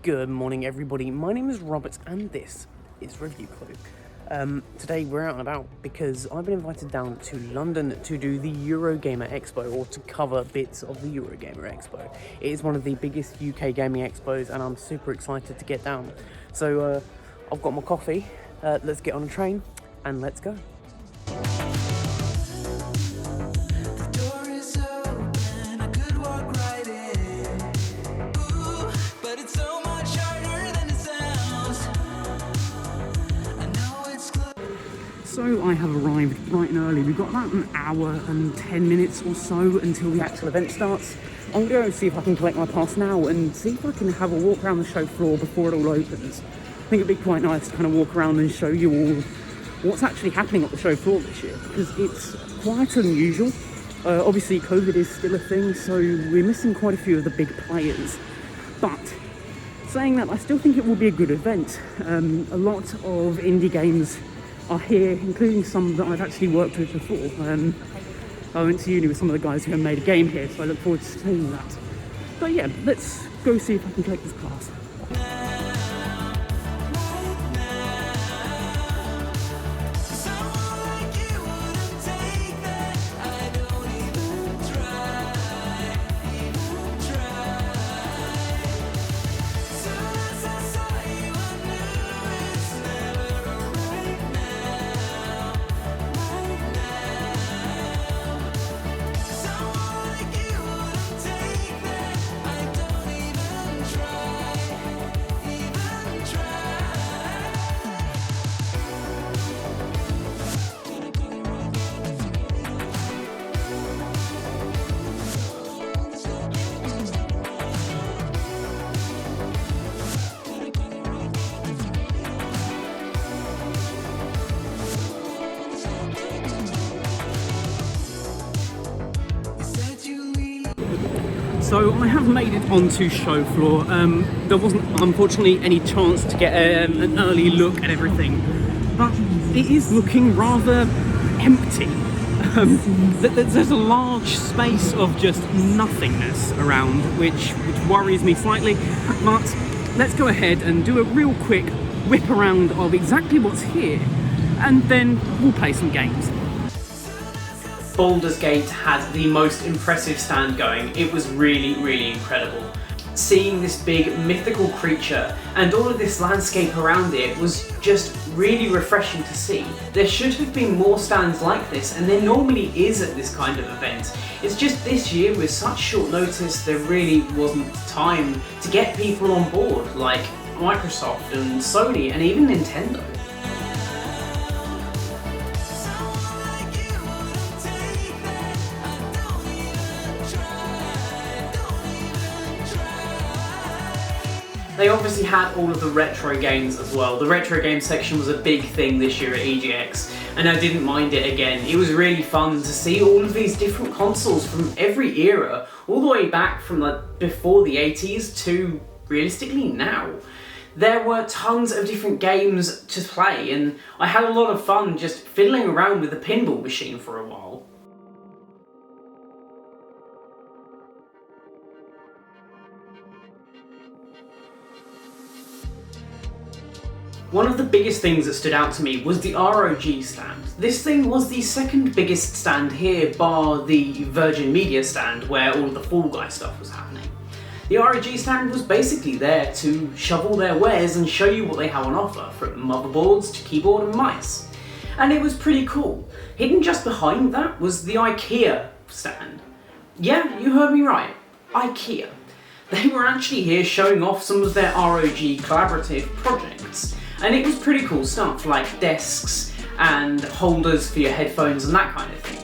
Good morning, everybody. My name is Robert, and this is Review Clue. Today we're out and about because I've been invited down to London to do the Eurogamer Expo, or to cover bits of the Eurogamer Expo. It is one of the biggest UK gaming expos, and I'm super excited to get down. So I've got my coffee. Let's get on a train and let's go. So I have arrived bright and early. We've got about an hour and 10 minutes or so until the actual event starts. I'm going to go see if I can collect my pass now and see if I can have a walk around the show floor before it all opens. I think it'd be quite nice to kind of walk around and show you all what's actually happening at the show floor this year, because it's quite unusual. Obviously COVID is still a thing, so we're missing quite a few of the big players. But saying that, I still think it will be a good event. A lot of indie games are here, including some that I've actually worked with before. I went to uni with some of the guys who have made a game here, so I look forward to seeing that. But yeah, let's go see if I can collect this pass. So I have made it onto show floor. There wasn't unfortunately any chance to get an early look at everything, but it is looking rather empty. There's a large space of just nothingness around, which worries me slightly, but let's go ahead and do a real quick whip around of exactly what's here, and then we'll play some games. Baldur's Gate had the most impressive stand going. It was really incredible. Seeing this big mythical creature and all of this landscape around it was just really refreshing to see. There should have been more stands like this, and there normally is at this kind of event. It's just this year, with such short notice, there really wasn't time to get people on board, like Microsoft and Sony and even Nintendo. They obviously had all of the retro games as well. The retro game section was a big thing this year at EGX, and I didn't mind it again. It was really fun to see all of these different consoles from every era, all the way back from like before the 80s to realistically now. There were tons of different games to play, and I had a lot of fun just fiddling around with the pinball machine for a while. One of the biggest things that stood out to me was the ROG stand. This thing was the second biggest stand here, bar the Virgin Media stand where all of the Fall Guy stuff was happening. The ROG stand was basically there to shovel their wares and show you what they have on offer, from motherboards to keyboard and mice. And it was pretty cool. Hidden just behind that was the IKEA stand. Yeah, you heard me right, IKEA. They were actually here showing off some of their ROG collaborative projects. And it was pretty cool stuff, like desks and holders for your headphones and that kind of thing.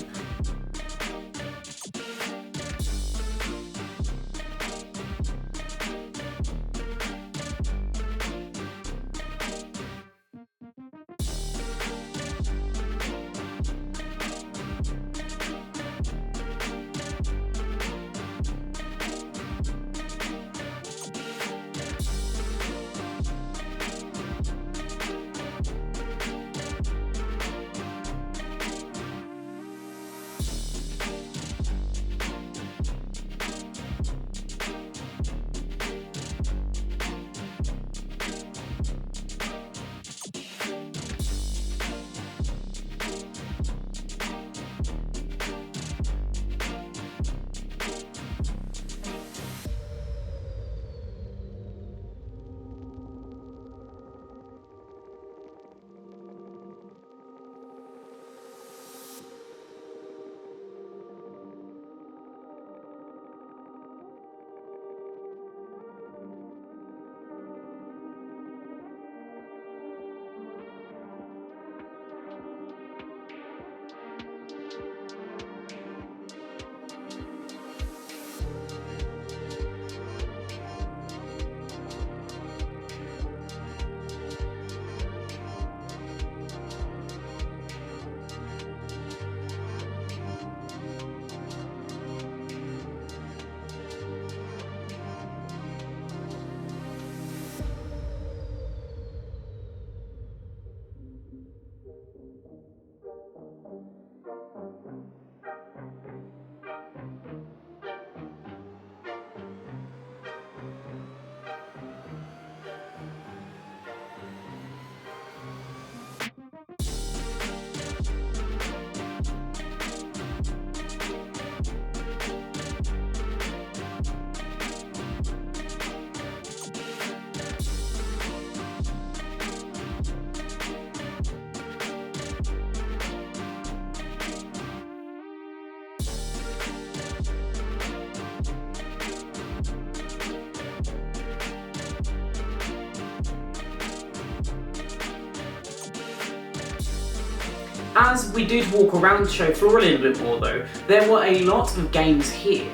As we did walk around the show floor a little bit more though, there were a lot of games here.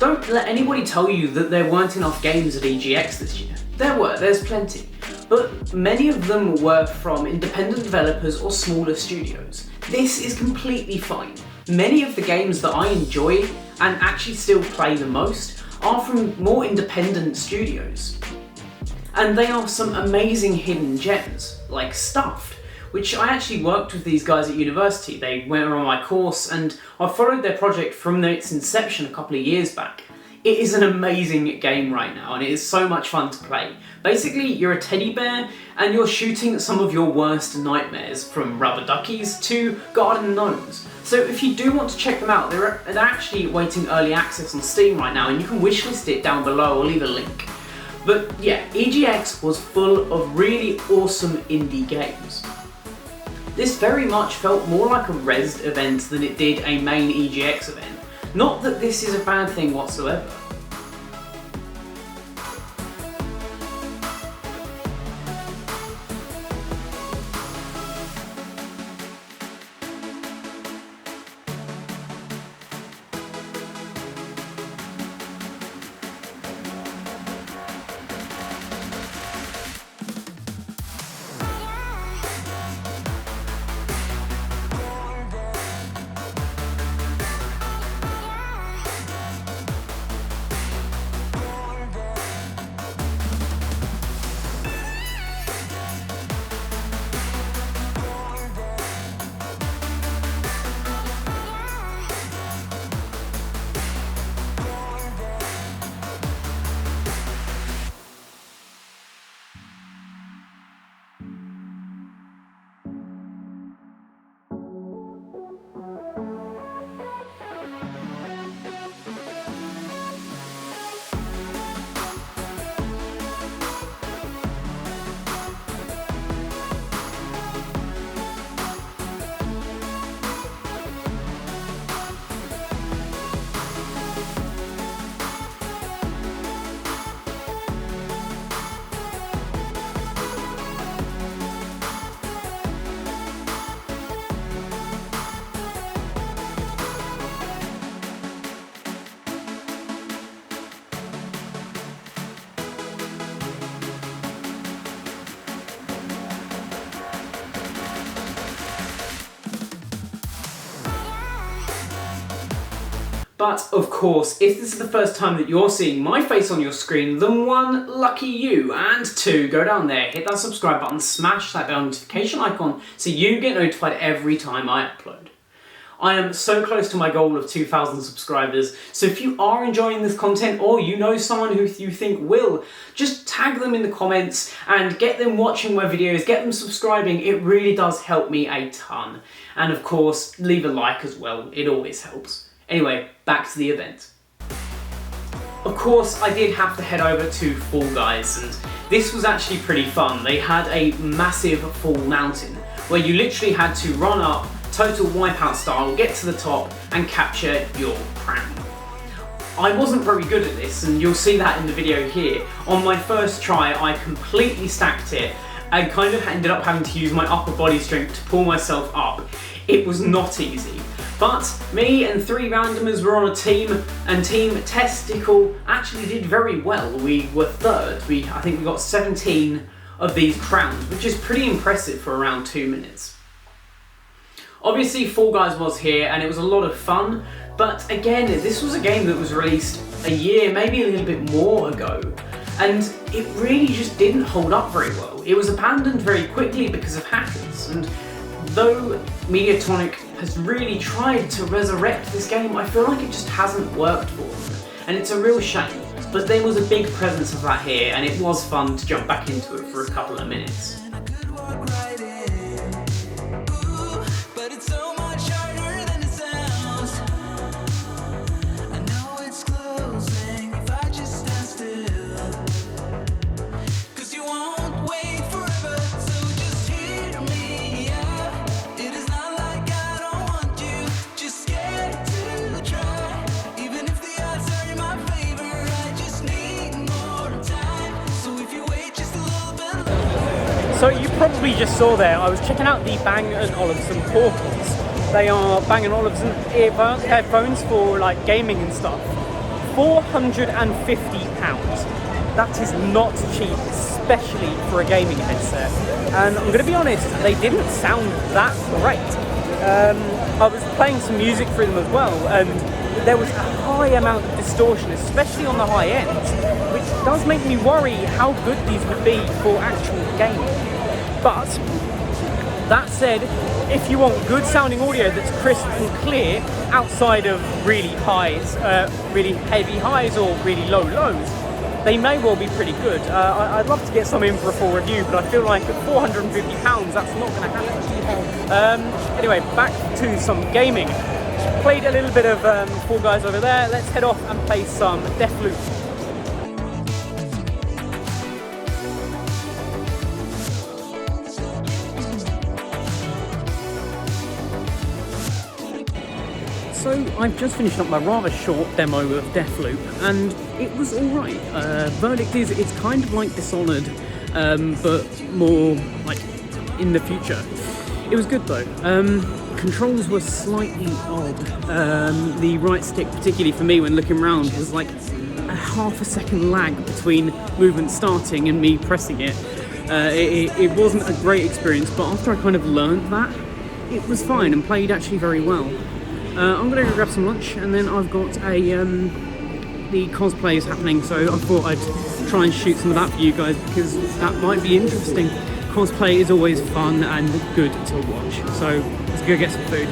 Don't let anybody tell you that there weren't enough games at EGX this year. There's plenty. But many of them were from independent developers or smaller studios. This is completely fine. Many of the games that I enjoy and actually still play the most are from more independent studios. And they are some amazing hidden gems, like Stuffed, which I actually worked with these guys at university. They were on my course and I followed their project from its inception a couple of years back. It is an amazing game right now and it is so much fun to play. Basically, you're a teddy bear and you're shooting some of your worst nightmares, from rubber duckies to garden gnomes. So if you do want to check them out, they're actually waiting early access on Steam right now and you can wishlist it down below. I'll leave a link. But yeah, EGX was full of really awesome indie games. This very much felt more like a Rezzed event than it did a main EGX event. Not that this is a bad thing whatsoever. But of course, if this is the first time that you're seeing my face on your screen, then one, lucky you, and two, go down there, hit that subscribe button, smash that bell notification icon so you get notified every time I upload. I am so close to my goal of 2,000 subscribers, so if you are enjoying this content or you know someone who you think will, just tag them in the comments and get them watching my videos, get them subscribing. It really does help me a ton. And of course, leave a like as well, it always helps. Anyway, back to the event. Of course, I did have to head over to Fall Guys, and this was actually pretty fun. They had a massive fall mountain where you literally had to run up, total wipeout style, get to the top and capture your crown. I wasn't very good at this, and you'll see that in the video here. On my first try, I completely stacked it and kind of ended up having to use my upper body strength to pull myself up. It was not easy. But me and 3 randomers were on a team, and Team Testicle actually did very well. We were third. I think we got 17 of these crowns, which is pretty impressive for around 2 minutes. Obviously, Fall Guys was here, and it was a lot of fun, but again, this was a game that was released a year, maybe a little bit more ago, and it really just didn't hold up very well. It was abandoned very quickly because of hackers, and though Mediatonic has really tried to resurrect this game, I feel like it just hasn't worked for them, and it's a real shame. But there was a big presence of that here, and it was fun to jump back into it for a couple of minutes. So you probably just saw there, I was checking out the Bang & Olufsen portals, They are Bang & Olufsen headphones for like gaming and stuff. £450. That is not cheap, especially for a gaming headset. And I'm going to be honest, they didn't sound that great. I was playing some music through them as well, and there was a high amount of distortion, especially on the high end, which does make me worry how good these would be for actual gaming. But that said, if you want good sounding audio that's crisp and clear outside of really highs, really heavy highs or really low lows, they may well be pretty good. I'd love to get some in for a full review, but I feel like at £450 that's not going to happen. Anyway, back to some gaming. Played a little bit of Fall Guys over there. Let's head off and play some Deathloop. So I've just finished up my rather short demo of Deathloop, and it was alright. Verdict is, it's kind of like Dishonored, but more like in the future. It was good though. Controls were slightly odd. The right stick, particularly for me when looking around, was like a half a second lag between movement starting and me pressing it. It wasn't a great experience, but after I kind of learned that, it was fine and played actually very well. I'm going to go grab some lunch, and then I've got the cosplay is happening, so I thought I'd try and shoot some of that for you guys, because that might be interesting. Cosplay is always fun and good to watch, so let's go get some food.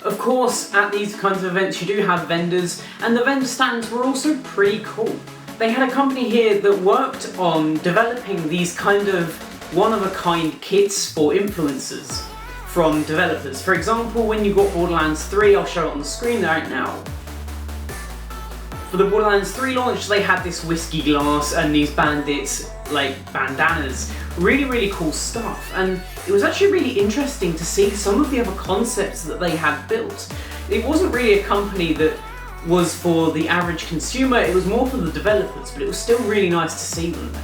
Of course, at these kinds of events you do have vendors, and the vendor stands were also pretty cool. They had a company here that worked on developing these kind of one-of-a-kind kits for influencers from developers. For example, when you got Borderlands 3, I'll show it on the screen right now. For the Borderlands 3 launch, they had this whiskey glass and these bandits, like bandanas. Really, really cool stuff. And it was actually really interesting to see some of the other concepts that they had built. It wasn't really a company that was for the average consumer, it was more for the developers, but it was still really nice to see them there.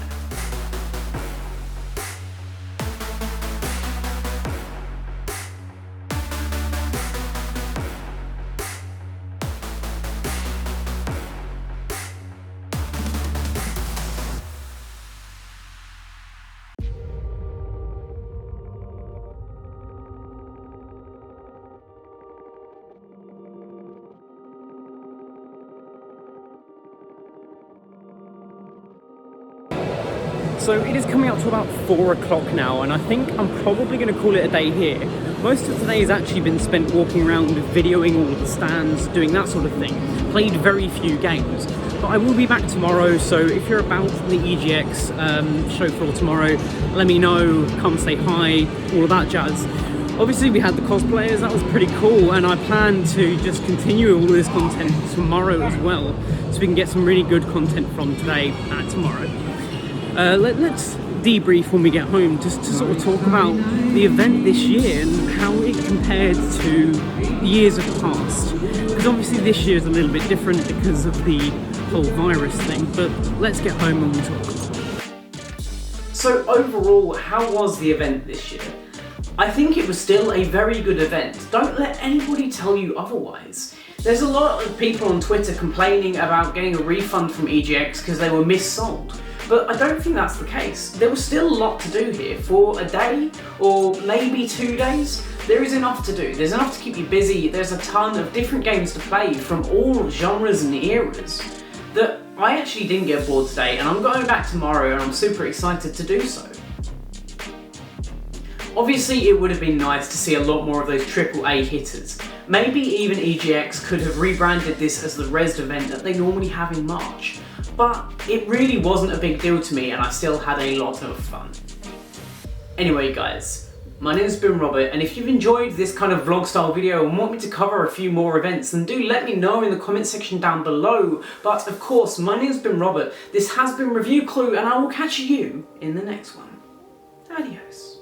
So it is coming up to about 4 o'clock now, and I think I'm probably going to call it a day here. Most of today has actually been spent walking around, videoing all of the stands, doing that sort of thing. Played very few games. But I will be back tomorrow, so if you're about the EGX show floor tomorrow, let me know, come say hi, all of that jazz. Obviously we had the cosplayers, that was pretty cool, and I plan to just continue all of this content tomorrow as well, so we can get some really good content from today and tomorrow. Let's debrief when we get home, just to sort of talk about the event this year and how it compared to years of past. Because obviously this year is a little bit different because of the whole virus thing, but let's get home and we'll talk. So overall, how was the event this year? I think it was still a very good event. Don't let anybody tell you otherwise. There's a lot of people on Twitter complaining about getting a refund from EGX because they were missold. But I don't think that's the case. There was still a lot to do here. For a day, or maybe 2 days, there is enough to do. There's enough to keep you busy. There's a ton of different games to play from all genres and eras that I actually didn't get bored today, and I'm going back tomorrow and I'm super excited to do so. Obviously it would have been nice to see a lot more of those AAA hitters. Maybe even EGX could have rebranded this as the Res event that they normally have in March. But it really wasn't a big deal to me and I still had a lot of fun. Anyway guys, my name's been Robert, and if you've enjoyed this kind of vlog style video and want me to cover a few more events, then do let me know in the comment section down below. But of course, my name's been Robert, this has been Review Clue, and I will catch you in the next one. Adios.